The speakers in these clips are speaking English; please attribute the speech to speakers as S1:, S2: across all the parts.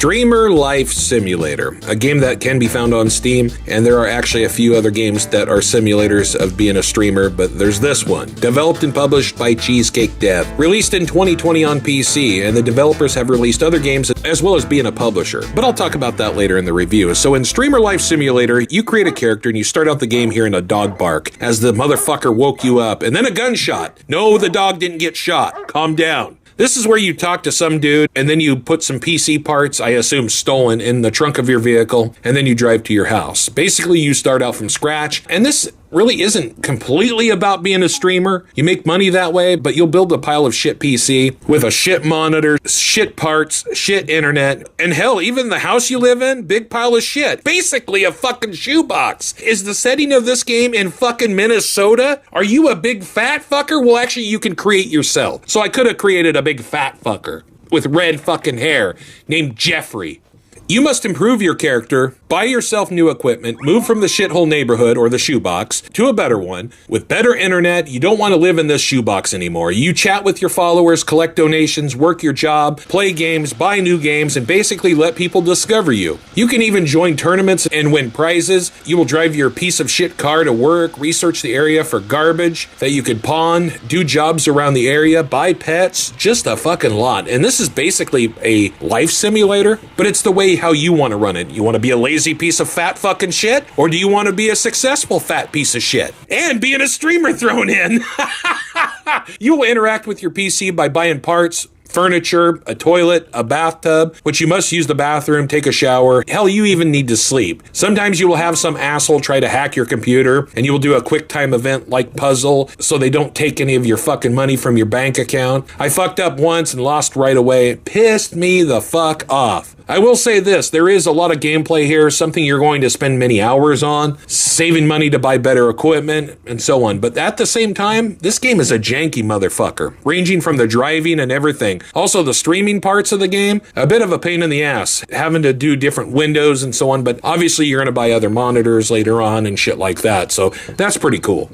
S1: Streamer Life Simulator, a game that can be found on Steam, and there are actually a few other games that are simulators of being a streamer, but there's this one. Developed and published by Cheesecake Dev. Released in 2020 on PC, and the developers have released other games as well as being a publisher, but I'll talk about that later in the review. So in Streamer Life Simulator, you create a character and you start out the game hearing a dog bark as the motherfucker woke you up, and then a gunshot. No, the dog didn't get shot. Calm down. This is where you talk to some dude, and then you put some PC parts, I assume stolen, in the trunk of your vehicle, and then you drive to your house. Basically, you start out from scratch, and this really isn't completely about being a streamer. You make money that way, but you'll build a pile of shit PC with a shit monitor, shit parts, shit internet, and hell, even the house you live in, big pile of shit. Basically a fucking shoebox. Is the setting of this game in fucking Minnesota? Are you a big fat fucker? Well, actually, you can create yourself. So I could have created a big fat fucker with red fucking hair named Jeffrey. You must improve your character, buy yourself new equipment, move from the shithole neighborhood or the shoebox to a better one. With better internet, you don't want to live in this shoebox anymore. You chat with your followers, collect donations, work your job, play games, buy new games, and basically let people discover you. You can even join tournaments and win prizes. You will drive your piece of shit car to work, research the area for garbage that you could pawn, do jobs around the area, buy pets, just a fucking lot. And this is basically a life simulator, but it's the way how you want to run it. You want to be a lazy piece of fat fucking shit? Or do you want to be a successful fat piece of shit? And being a streamer thrown in. You will interact with your PC by buying parts, furniture, a toilet, a bathtub, which you must use the bathroom, take a shower. Hell, you even need to sleep. Sometimes you will have some asshole try to hack your computer, and you will do a quick time event like puzzle so they don't take any of your fucking money from your bank account. I fucked up once and lost right away. It pissed me the fuck off. I will say this, there is a lot of gameplay here, something you're going to spend many hours on, saving money to buy better equipment, and so on. But at the same time, this game is a janky motherfucker, ranging from the driving and everything. Also, the streaming parts of the game, a bit of a pain in the ass, having to do different windows and so on, but obviously you're going to buy other monitors later on and shit like that, so that's pretty cool.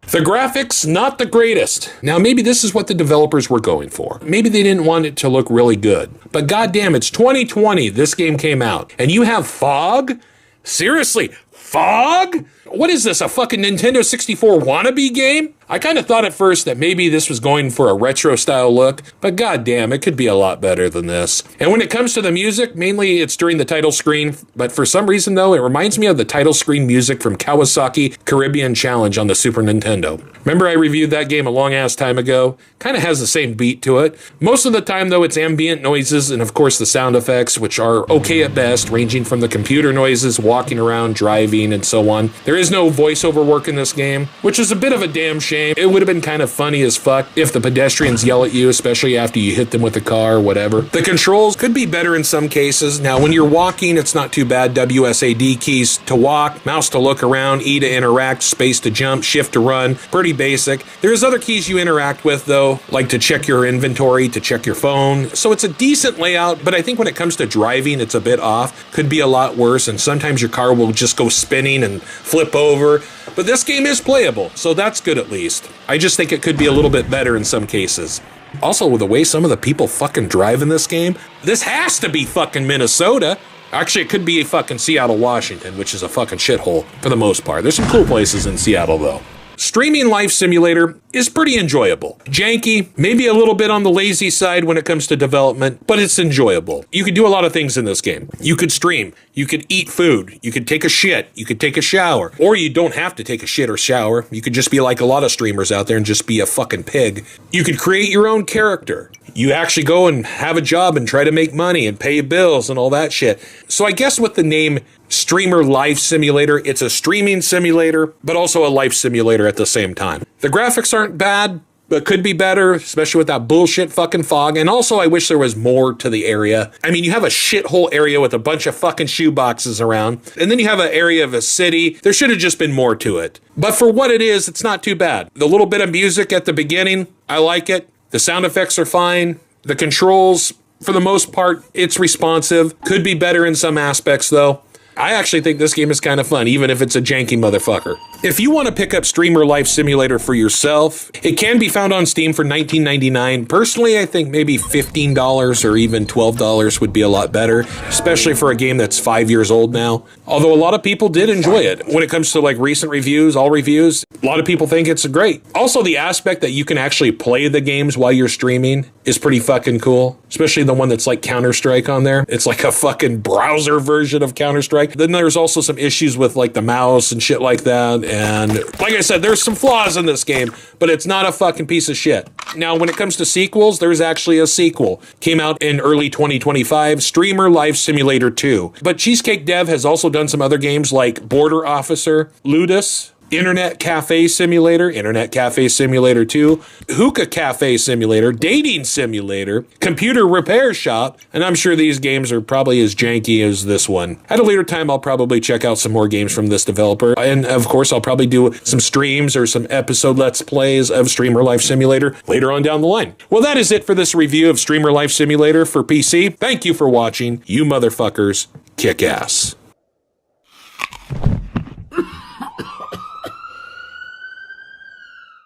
S1: The graphics, not the greatest. Now, maybe this is what the developers were going for. Maybe they didn't want it to look really good. But goddamn, it's 2020, this game came out. And you have fog? Seriously, fog? What is this, a fucking Nintendo 64 wannabe game? I kind of thought at first that maybe this was going for a retro style look, but goddamn, it could be a lot better than this. And when it comes to the music, mainly it's during the title screen, but for some reason though, it reminds me of the title screen music from Kawasaki Caribbean Challenge on the Super Nintendo. Remember I reviewed that game a long ass time ago? Kind of has the same beat to it. Most of the time though, it's ambient noises and of course the sound effects, which are okay at best, ranging from the computer noises, walking around, driving, and so on. There is no voiceover work in this game, which is a bit of a damn shame. It would have been kind of funny as fuck if the pedestrians yell at you, especially after you hit them with the car or whatever. The controls could be better in some cases. Now, when you're walking, it's not too bad. WSAD keys to walk, mouse to look around, E to interact, space to jump, shift to run. Pretty basic. There's other keys you interact with, though, like to check your inventory, to check your phone. So it's a decent layout, but I think when it comes to driving, it's a bit off. Could be a lot worse, and sometimes your car will just go spinning and flip over. But this game is playable, so that's good at least. I just think it could be a little bit better in some cases. Also, with the way some of the people fucking drive in this game, this has to be fucking Minnesota. Actually, it could be fucking Seattle, Washington, which is a fucking shithole for the most part. There's some cool places in Seattle, though. Streaming Life Simulator is pretty enjoyable. Janky, maybe a little bit on the lazy side when it comes to development, but it's enjoyable. You could do a lot of things in this game. You could stream, you could eat food, you could take a shit, you could take a shower, or you don't have to take a shit or shower. You could just be like a lot of streamers out there and just be a fucking pig. You could create your own character. You actually go and have a job and try to make money and pay bills and all that shit. So I guess with the name Streamer Life Simulator, it's a streaming simulator, but also a life simulator at the same time. The graphics aren't bad, but could be better, especially with that bullshit fucking fog. And also, I wish there was more to the area. I mean, you have a shithole area with a bunch of fucking shoeboxes around, and then you have an area of a city. There should have just been more to it. But for what it is, it's not too bad. The little bit of music at the beginning, I like it. The sound effects are fine. The controls, for the most part, it's responsive. Could be better in some aspects, though. I actually think this game is kind of fun, even if it's a janky motherfucker. If you want to pick up Streamer Life Simulator for yourself, it can be found on Steam for $19.99. Personally, I think maybe $15 or even $12 would be a lot better, especially for a game that's 5 years old now. Although a lot of people did enjoy it. When it comes to like recent reviews, all reviews, a lot of people think it's great. Also, the aspect that you can actually play the games while you're streaming is pretty fucking cool, especially the one that's like Counter-Strike on there. It's like a fucking browser version of Counter-Strike. Then there's also some issues with like the mouse and shit like that. And like I said, there's some flaws in this game, but it's not a fucking piece of shit. Now, when it comes to sequels, there's actually a sequel. Came out in early 2025, Streamer Life Simulator 2. But Cheesecake Dev has also done some other games like Border Officer, Ludus, Internet Cafe Simulator, Internet Cafe Simulator 2, Hookah Cafe Simulator, Dating Simulator, Computer Repair Shop, and I'm sure these games are probably as janky as this one. At a later time, I'll probably check out some more games from this developer, and of course, I'll probably do some streams or some episode Let's Plays of Streamer Life Simulator later on down the line. Well, that is it for this review of Streamer Life Simulator for PC. Thank you for watching. You motherfuckers kick ass.